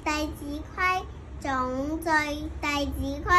弟子規，總序。弟子規，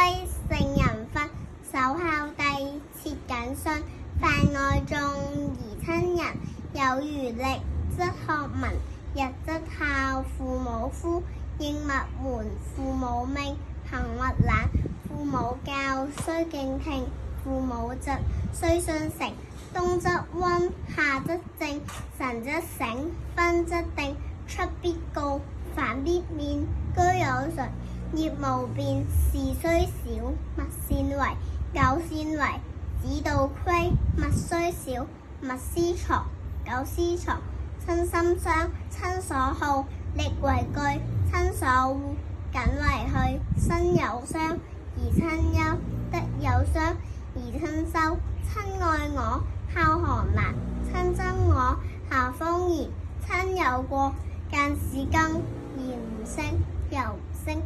聖人訓，首孝弟，切謹信。泛愛眾而親仁，有餘力，則學文。日則孝父母夫，應勿瞞父母命。行勿懶，父母教，須敬聽。父母疾，須信承。冬則溫，夏則正，晨則省，昏則定。出必告，反必面。居有常，業無變。事雖小，勿擅為。久擅為，子道虧。勿雖小，勿私藏。久私藏，親心傷。親所好，力為據。親所惡，謹為去。身有傷而親憂，德有傷而親羞。親愛我，孝寒難。親憎我，孝方賢。親有過，諫使更。言唔升，猶唔升。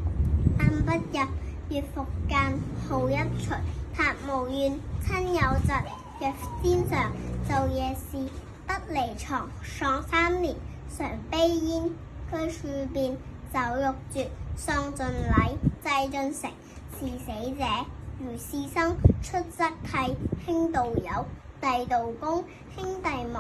雁不入，月復間。號一隨，塔無怨。親有疾，若天常。晝夜侍，不離床。喪3年，常悲焉。居處變，酒肉絕。喪盡禮，祭盡誠。事死者，如事生。出則契，兄道友。弟道恭，兄弟睦。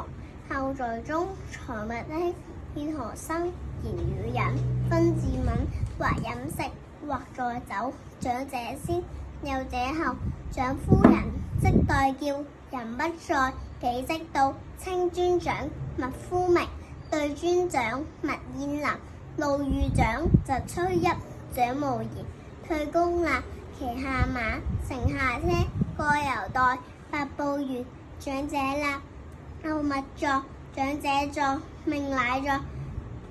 孝在中，財物輕。見何生，言語忍。分自泯，或飲食，或在酒。長者先，幼者後。長夫人，即代叫。人不在，己即到。稱尊長，勿呼名。對尊長，勿宴能。路遇長，疾趨邑。長無言，退公衲。騎下馬，乘下車。過猶待，百步餘。長者立，後勿坐。長者坐，命乃坐。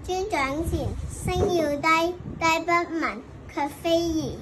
尊長前，聲要低，低不聞，卻非宜。